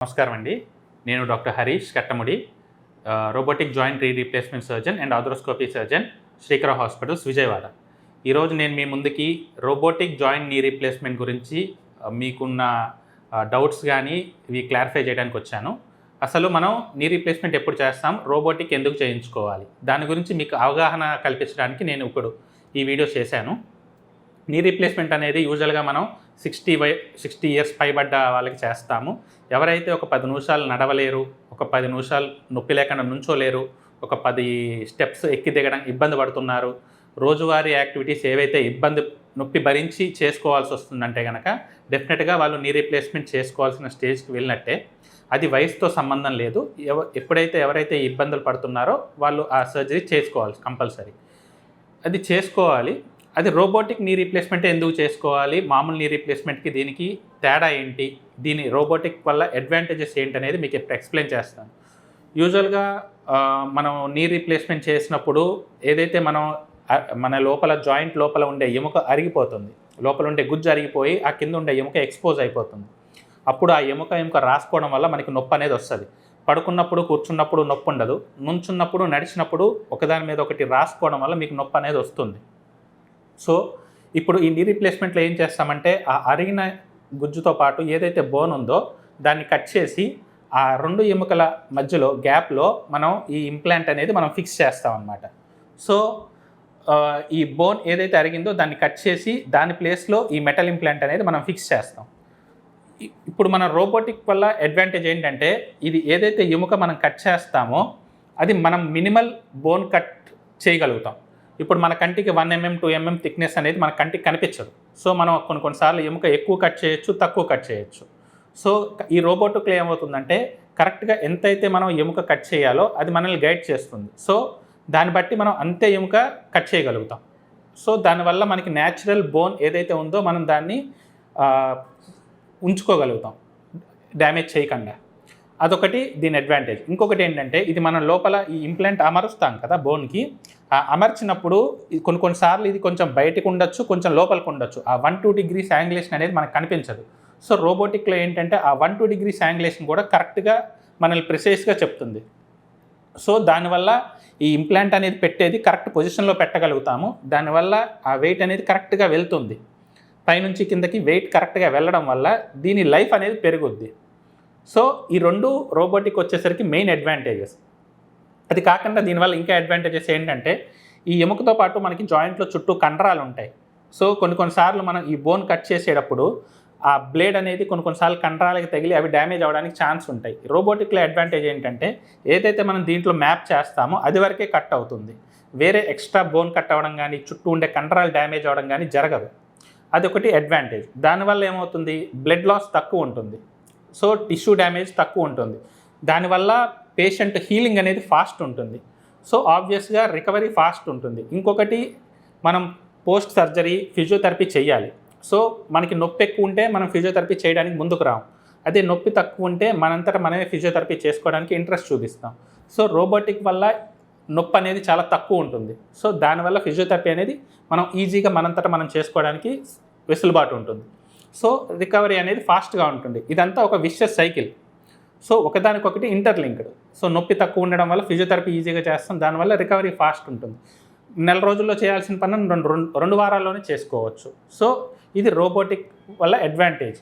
నమస్కారం అండి. నేను doctor Harish Kattamudi, robotic joint replacement surgeon and arthroscopy surgeon, Srikara hospitals, Vijayawada. ఈరోజు నేను మీ ముందుకి రోబోటిక్ జాయింట్ నీ రీప్లేస్మెంట్ గురించి మీకున్న డౌట్స్ కానీ ఇవి క్లారిఫై చేయడానికి వచ్చాను. అసలు మనం నీ రీప్లేస్మెంట్ ఎప్పుడు చేస్తాం, రోబోటిక్ ఎందుకు చేయించుకోవాలి, దాని గురించి మీకు అవగాహన కల్పించడానికి నేను ఇప్పుడు ఈ వీడియో చేశాను. నీ రీప్లేస్మెంట్ అనేది యూజువల్గా మనం 60 ఇయర్స్ పైబడ్డ వాళ్ళకి చేస్తాము. ఎవరైతే ఒక 10 నిమిషాలు నడవలేరు, ఒక 10 నిమిషాలు నొప్పి లేకుండా నుంచోలేరు, ఒక 10 స్టెప్స్ ఎక్కి దిగడం ఇబ్బంది పడుతున్నారు, రోజువారీ యాక్టివిటీస్ ఏవైతే నొప్పి భరించి చేసుకోవాల్సి వస్తుందంటే కనుక డెఫినెట్గా వాళ్ళు నీ రీప్లేస్మెంట్ చేసుకోవాల్సిన స్టేజ్కి వెళ్ళినట్టే. అది వయసుతో సంబంధం లేదు. ఎవరైతే ఇబ్బందులు పడుతున్నారో వాళ్ళు ఆ సర్జరీ చేసుకోవాలి, కంపల్సరీ అది చేసుకోవాలి. అది రోబోటిక్ నీ రీప్లేస్మెంట్ ఎందుకు చేసుకోవాలి, మామూలు నీ రీప్లేస్మెంట్కి దీనికి తేడా ఏంటి, దీని రోబోటిక్ వల్ల అడ్వాంటేజెస్ ఏంటనేది మీకు ఇప్పుడు ఎక్స్ప్లెయిన్ చేస్తాను. యూజువల్గా మనం నీ రీప్లేస్మెంట్ చేసినప్పుడు ఏదైతే మన లోపల జాయింట్ లోపల ఉండే ఎముక అరిగిపోతుంది, లోపల ఉండే గుజ్జు అరిగిపోయి ఆ కింద ఉండే ఎముక ఎక్స్పోజ్ అయిపోతుంది. అప్పుడు ఆ ఎముక రాసుకోవడం వల్ల మనకి నొప్పి అనేది వస్తుంది. పడుకున్నప్పుడు కూర్చున్నప్పుడు నొప్పి ఉండదు, నుంచున్నప్పుడు నడిచినప్పుడు ఒకదాని మీద ఒకటి రాసుకోవడం వల్ల మీకు నొప్పి అనేది వస్తుంది. సో ఇప్పుడు ఈ నీ రీప్లేస్మెంట్లో ఏం చేస్తామంటే ఆ అరిగిన గుజ్జుతో పాటు ఏదైతే బోన్ ఉందో దాన్ని కట్ చేసి ఆ 2 ఎముకల మధ్యలో గ్యాప్లో మనం ఈ ఇంప్లాంట్ అనేది మనం ఫిక్స్ చేస్తాం అన్నమాట. సో ఈ బోన్ ఏదైతే అరిగిందో దాన్ని కట్ చేసి దాని ప్లేస్లో ఈ మెటల్ ఇంప్లాంట్ అనేది మనం ఫిక్స్ చేస్తాం. ఇప్పుడు మన రోబోటిక్ వల్ల అడ్వాంటేజ్ ఏంటంటే ఇది ఏదైతే ఎముక మనం కట్ చేస్తామో అది మనం మినిమల్ బోన్ కట్ చేయగలుగుతాం. ఇప్పుడు మన కంటికి 1 mm 2 mm థిక్నెస్ అనేది మన కంటికి కనిపించదు. సో మనం కొన్నిసార్లు ఎముక ఎక్కువ కట్ చేయొచ్చు, తక్కువ కట్ చేయొచ్చు. సో ఈ రోబోటిక్లో ఏమవుతుందంటే కరెక్ట్గా ఎంతైతే మనం ఎముక కట్ చేయాలో అది మనల్ని గైడ్ చేస్తుంది. సో దాన్ని బట్టి మనం అంతే ఎముక కట్ చేయగలుగుతాం. సో దానివల్ల మనకి న్యాచురల్ బోన్ ఏదైతే ఉందో మనం దాన్ని ఉంచుకోగలుగుతాం డ్యామేజ్ చేయకుండా. అదొకటి దీని అడ్వాంటేజ్. ఇంకొకటి ఏంటంటే ఇది మనం లోపల ఈ ఇంప్లాంట్ అమరుస్తాం కదా బోన్కి, అమర్చినప్పుడు కొన్నిసార్లు ఇది కొంచెం బయటకు ఉండొచ్చు, కొంచెం లోపలికి ఉండొచ్చు. ఆ 1-2 degrees యాంగులేషన్ అనేది మనకు కనిపించదు. సో రోబోటిక్లో ఏంటంటే ఆ 1-2 degrees యాంగులేషన్ కూడా కరెక్ట్గా మనల్ని ప్రిసైజ్గా చెప్తుంది. సో దానివల్ల ఈ ఇంప్లాంట్ అనేది పెట్టేది కరెక్ట్ పొజిషన్లో పెట్టగలుగుతాము. దానివల్ల ఆ వెయిట్ అనేది కరెక్ట్గా వెళ్తుంది. పైనుంచి కిందకి వెయిట్ కరెక్ట్గా వెళ్ళడం వల్ల దీని లైఫ్ అనేది పెరుగుద్ది. సో ఈ 2 రోబోటిక్ వచ్చేసరికి మెయిన్ అడ్వాంటేజెస్. అది కాకుండా దీనివల్ల ఇంకా అడ్వాంటేజెస్ ఏంటంటే ఈ ఎముకతో పాటు మనకి జాయింట్లో చుట్టూ కండరాలు ఉంటాయి. సో కొన్నిసార్లు మనం ఈ బోన్ కట్ చేసేటప్పుడు ఆ బ్లేడ్ అనేది కొన్నిసార్లు కండరాలకి తగిలి అవి డ్యామేజ్ అవ్వడానికి ఛాన్స్ ఉంటాయి. రోబోటిక్లో అడ్వాంటేజ్ ఏంటంటే ఏదైతే మనం దీంట్లో మ్యాప్ చేస్తామో అది వరకే కట్ అవుతుంది. వేరే ఎక్స్ట్రా బోన్ కట్ అవ్వడం కానీ చుట్టూ ఉండే కండరాలు డ్యామేజ్ అవ్వడం కానీ జరగదు. అదొకటి అడ్వాంటేజ్. దానివల్ల ఏమవుతుంది, బ్లడ్ లాస్ తక్కువ ఉంటుంది. సో టిష్యూ డ్యామేజ్ తక్కువ ఉంటుంది. దానివల్ల పేషెంట్ హీలింగ్ అనేది ఫాస్ట్ ఉంటుంది. సో ఆబ్వియస్గా రికవరీ ఫాస్ట్ ఉంటుంది. ఇంకొకటి మనం పోస్ట్ సర్జరీ ఫిజియోథెరపీ చేయాలి. సో మనకి నొప్పి ఎక్కువ ఉంటే మనం ఫిజియోథెరపీ చేయడానికి ముందుకు రాము. అదే నొప్పి తక్కువ ఉంటే మనమే ఫిజియోథెరపీ చేసుకోవడానికి ఇంట్రెస్ట్ చూపిస్తాం. సో రోబోటిక్ వల్ల నొప్పి అనేది చాలా తక్కువ ఉంటుంది. సో దానివల్ల ఫిజియోథెరపీ అనేది మనం ఈజీగా మనం చేసుకోవడానికి వెసులుబాటు ఉంటుంది. సో రికవరీ అనేది ఫాస్ట్గా ఉంటుంది. ఇదంతా ఒక విషియస్ సైకిల్. సో ఒకదానికొకటి ఇంటర్లింక్డ్. సో నొప్పి తక్కువ ఉండడం వల్ల ఫిజియోథెరపీ ఈజీగా చేస్తాం, దానివల్ల రికవరీ ఫాస్ట్ ఉంటుంది. నెల రోజుల్లో చేయాల్సిన పని 2 వారాల్లోనే చేసుకోవచ్చు. సో ఇది రోబోటిక్ వల్ల అడ్వాంటేజ్.